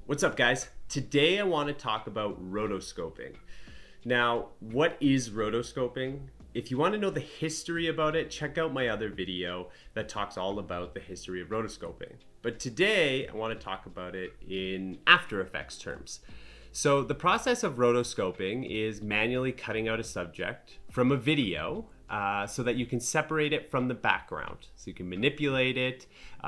What's up, guys? Today I want to talk about rotoscoping. Now, what is rotoscoping? If you want to know the history about it, check out my other video that talks all about the history of rotoscoping. But today I want to talk about it in After Effects terms. So the process of rotoscoping is manually cutting out a subject from a video so that you can separate it from the background. So you can manipulate it,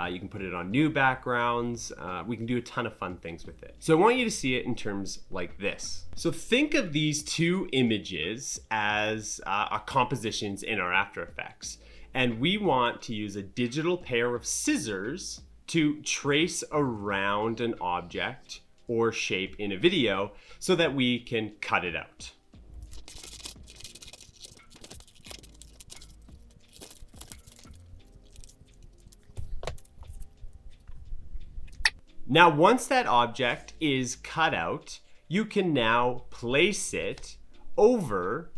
you can put it on new backgrounds, we can do a ton of fun things with it. So I want you to see it in terms like this. So think of these two images as our compositions in our After Effects. And we want to use a digital pair of scissors to trace around an object or shape in a video so that we can cut it out. Now, once that object is cut out, you can now place it over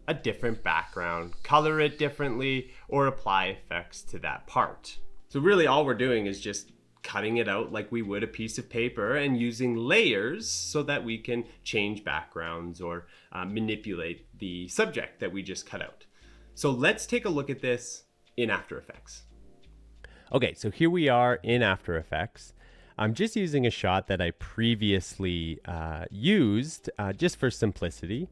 a different background, color it differently, or apply effects to that part. So really all we're doing is just cutting it out like we would a piece of paper and using layers so that we can change backgrounds or manipulate the subject that we just cut out. So let's take a look at this in After Effects. Okay, so here we are in After Effects. I'm just using a shot that I previously used just for simplicity.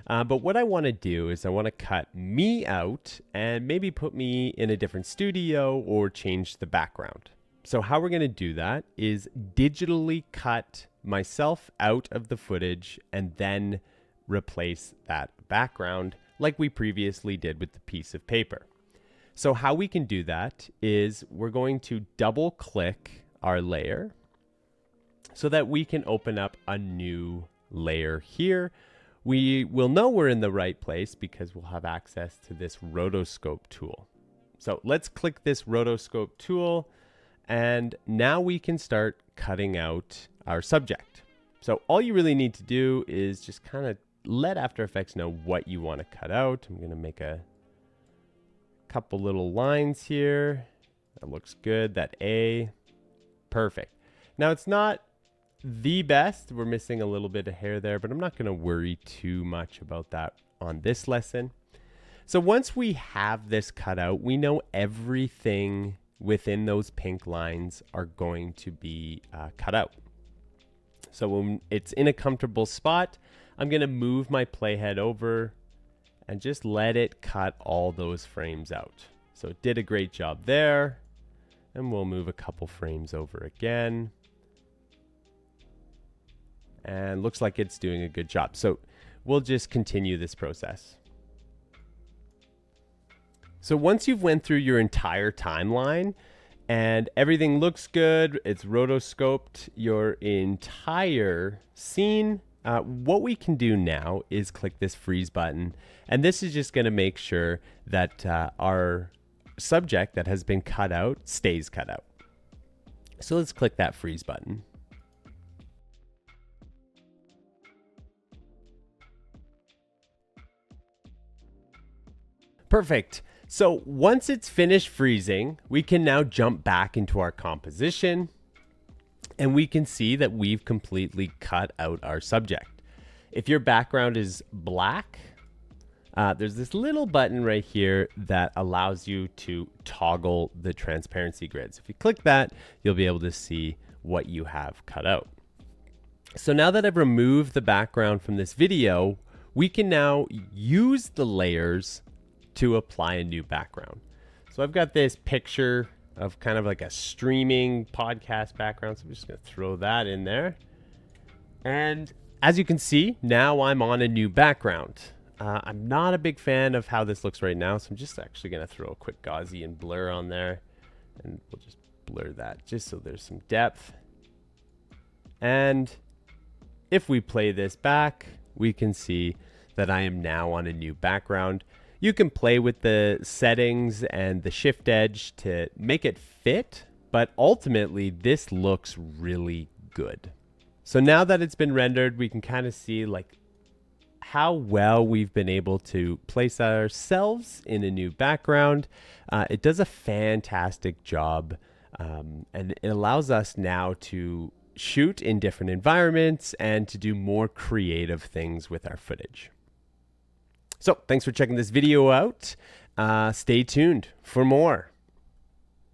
But what I want to do is I want to cut me out and maybe put me in a different studio or change the background. So how we're going to do that is digitally cut myself out of the footage and then replace that background like we previously did with the piece of paper. So how we can do that is we're going to double click our layer so that we can open up a new layer here. We will know we're in the right place because we'll have access to this rotoscope tool. So let's click this rotoscope tool and now we can start cutting out our subject. So all you really need to do is just kind of let After Effects know what you want to cut out. I'm going to make a couple little lines here. That looks good. That A. Perfect. Now it's not the best. We're missing a little bit of hair there, but I'm not going to worry too much about that on this lesson. So once we have this cut out, we know everything within those pink lines are going to be cut out. So when it's in a comfortable spot, I'm going to move my playhead over and just let it cut all those frames out. So it did a great job there. And we'll move a couple frames over again. And looks like it's doing a good job. So we'll just continue this process. So once you've went through your entire timeline and everything looks good, it's rotoscoped your entire scene, what we can do now is click this freeze button. And this is just going to make sure that our subject that has been cut out stays cut out. So let's click that freeze button. Perfect. So once it's finished freezing, we can now jump back into our composition and we can see that we've completely cut out our subject. If your background is black, there's this little button right here that allows you to toggle the transparency grids. If you click that, you'll be able to see what you have cut out. So now that I've removed the background from this video, we can now use the layers to apply a new background. So I've got this picture of kind of like a streaming podcast background. So I'm just going to throw that in there. And as you can see, now I'm on a new background. I'm not a big fan of how this looks right now, so I'm just actually going to throw a quick Gaussian blur on there, and we'll just blur that just so there's some depth. And if we play this back, we can see that I am now on a new background. You can play with the settings and the shift edge to make it fit, but ultimately this looks really good. So now that it's been rendered, we can kind of see like how well we've been able to place ourselves in a new background. It does a fantastic job, and it allows us now to shoot in different environments and to do more creative things with our footage. So thanks for checking this video out. Stay tuned for more.